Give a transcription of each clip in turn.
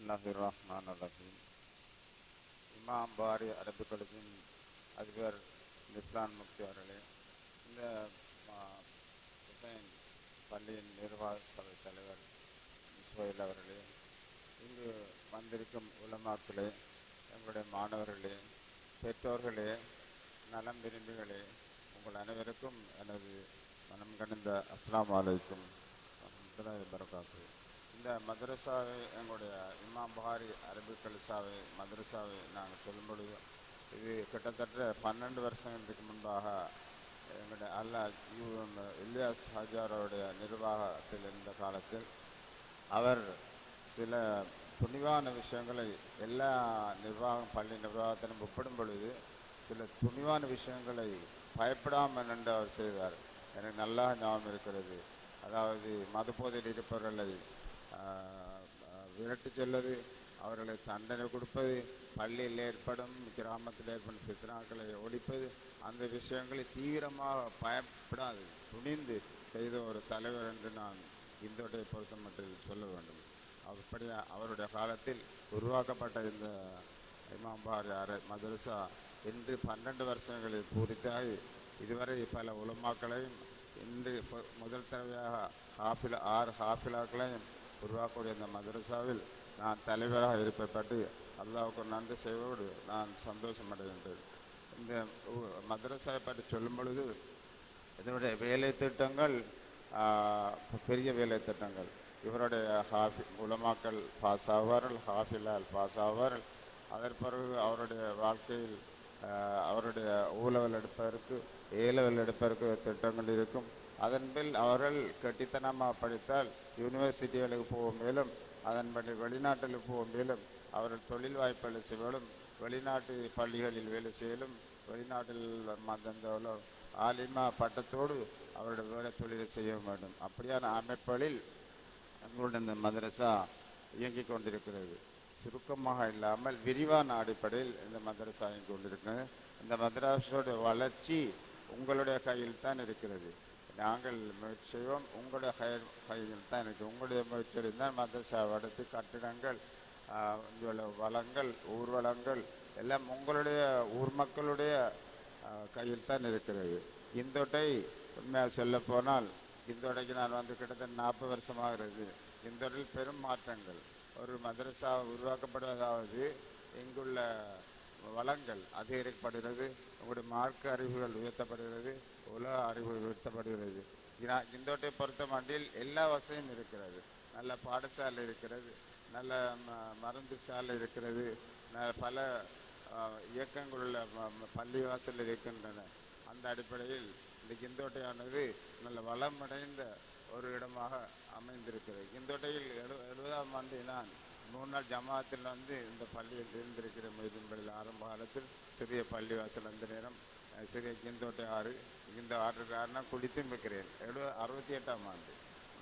பிஸ்மில்லாஹிர்ரஹ்மானிர்ரஹீம். இமாம் பாரி அரபு கழகத்தின் அதிபர் நிப்லான் முக்தி அவர்களே, இந்த ஹுசைன் பள்ளியின் நிர்வாக சபை தலைவர் இஸ்மாயில் அவர்களே, இங்கு வந்திருக்கும் உலமாக்களே, எங்களுடைய மாணவர்களே, பெற்றோர்களே, நலம் விரும்பிகளே, உங்கள் அனைவருக்கும் எனது மனம் கணிந்த அஸ்ஸலாமு அலைக்கும் வரஹ்மத்துல்லாஹி வபரகாத்துஹு. இந்த மதரசாவை, எங்களுடைய இமாம் புகாரி அரபிக் கலிசாவை மதரசாவை நாங்கள் சொல்லும் பொழுது, இது கிட்டத்தட்ட 12 வருஷங்களுக்கு முன்பாக எங்களுடைய இல்யாஸ் ஹாஜாரோடைய நிர்வாகத்தில் இருந்த காலத்தில் அவர் சில துணிவான விஷயங்களை எல்லா பள்ளி நிர்வாகத்திலும் ஒப்பிடும் பொழுது சில துணிவான விஷயங்களை பயப்படாமல் நின்று அவர் செய்தார். எனக்கு நல்லா ஞாபகம் இருக்கிறது. அதாவது மதுபோதையில் இருப்பவர்களை விரட்டி செல்வது, அவர்களை தண்டனை கொடுப்பது, பள்ளியில் ஏற்படும் கிராமத்தில் ஏற்படும் சித்தனாக்களை ஒழிப்பது, அந்த விஷயங்களை தீவிரமாக பயப்படாது துணிந்து செய்த ஒரு தலைவர் என்று நான் இந்தோடைய பொறுத்த மட்டும் சொல்ல வேண்டும். அப்படியே அவருடைய காலத்தில் உருவாக்கப்பட்ட இந்த இமாம் பாரி மதரசா இன்று 12 வருஷங்களில் பூரித்தாகி இதுவரை பல உலமாக்களையும் இன்று முதல் தடவையாக 6 ஹாஃபிலாக்களையும் உருவாக்கக்கூடிய இந்த மதரசாவில் நான் தலைவராக இருப்பப்பட்டு அல்லாஹ்வுக்கு நன்றி செய்வோடு நான் சந்தோஷம் அடைகின்றேன். இந்த மதரசாவை பற்றி சொல்லும் பொழுது இதனுடைய வேலை திட்டங்கள் பெரிய வேலை திட்டங்கள். இவருடைய உலமாக்கள் பாஸ் ஆவார்கள், ஹாஃபிலால் பாஸ் ஆவார்கள். அதன் பிறகு அவருடைய வாழ்க்கையில் அவருடைய ஊலவல் எடுப்பதற்கு ஏலவல் எடுப்பதற்கு திட்டங்கள் இருக்கும். அதன்பில் அவர்கள் கட்டித்தனமாக படித்தால் யூனிவர்சிட்டிகளுக்கு போக மேலும், அதன்படி வெளிநாட்டில் போக மேலும், அவர்கள் தொழில் வாய்ப்புகளை செய்வதும், வெளிநாட்டு பள்ளிகளில் வேலை செய்யலும், வெளிநாட்டில் அந்த ஆலிமா பட்டத்தோடு அவருடைய வேலை தொழிலை செய்ய வேண்டும். அப்படியான அமைப்புகளில் எங்களுடைய இந்த மதரசா இயங்கிக் கொண்டிருக்கிறது. சுருக்கமாக இல்லாமல் விரிவான அடிப்படையில் இந்த மதரசா இயங்கிக் கொண்டிருக்கிறது. இந்த மதரசாவுடைய வளர்ச்சி உங்களுடைய கையில் தான் இருக்கிறது. நாங்கள் முயற்சி செய்வோம், உங்களுடைய கையில் தான் இருக்குது. உங்களுடைய முயற்சியில் தான் மதரசா அடுத்து கட்டிடங்கள், வளங்கள், ஊர்வலங்கள் எல்லாம் உங்களுடைய ஊர் மக்களுடைய கையில் தான் இருக்கிறது. இந்தோட்டை உண்மையாக சொல்ல போனால், இந்தோட்டைக்கு நான் வந்து கிட்டத்தட்ட 40 வருஷமாகிறது. இந்தோட்டில் பெரும் மாற்றங்கள். ஒரு மதரசா உருவாக்கப்படுவதாவது இங்குள்ள வளங்கள் அதிகரிக்கப்படுகிறது, உங்களுடைய மார்க்க அறிவுகள் உயர்த்தப்படுகிறது, உலக அறிவு உயர்த்தப்படுகிறது. இந்தோட்டை பொறுத்த மாட்டில் எல்லா வசதியும் இருக்கிறது. நல்ல பாடசாலை இருக்கிறது, நல்ல மருந்து சாலை இருக்கிறது, பல இயக்கங்களுள்ள பள்ளிவாசல் இருக்கின்றன. அந்த அடிப்படையில் இந்த இந்தோட்டையானது நல்ல வளமடைந்த ஒரு இடமாக அமைந்திருக்கிறது. இந்தோட்டையில் 70ஆம் ஆண்டு நான் 3 நாள் ஜமாத்தில் வந்து இந்த பள்ளியில் இருந்திருக்கிற மைதன்பள்ளியில் ஆரம்ப காலத்தில் சிறிய பள்ளிவாசல், அந்த நேரம் சிறிய இந்தோட்டை ஆறு, இந்த ஆறு காரணம் குடித்தும் இருக்கிறேன். 68ஆம் ஆண்டு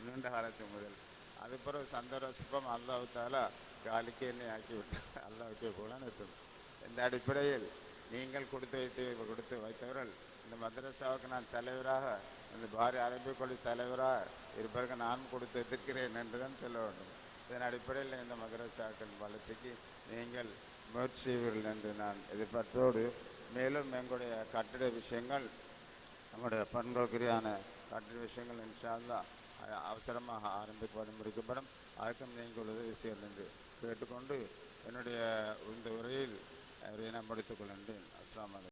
நீண்ட காலத்துக்கு முதல். அது பிறகு சந்தோஷப்பம் அல்லாஹ்வுத்தாலா காலிக்கு என்னை ஆக்கிவிட்டார். அல்லாஹ்வுக்கே போல நிறுத்தும். இந்த அடிப்படையில் நீங்கள் கொடுத்து வைத்தவர்கள் இந்த மதரசாவுக்கு நான் தலைவராக, இந்த பாரி அரபிக் பள்ளி தலைவராக இருப்பதற்கு நான் கொடுத்து எதிர்க்கிறேன் என்றுதான் சொல்ல வேண்டும். இதன் அடிப்படையில் இந்த மதரசாக்கள் வளர்ச்சிக்கு நீங்கள் முயற்சி செய்வீர்கள் என்று நான் எதிர்பார்த்தோடு, மேலும் எங்களுடைய கட்டிட விஷயங்கள், நம்முடைய பண்களுக்குரியான கட்டிட விஷயங்கள் இன்ஷா அல்லாஹ் அவசரமாக ஆரம்பிக்கப்படும், முடிக்கப்படும். அதுக்கும் நீங்கள் உதவி செய்யணும் என்று கேட்டுக்கொண்டு என்னுடைய இந்த உரையில் நான் முடித்துக் கொள்கின்றேன். அஸ்ஸலாமு அலைக்கும்.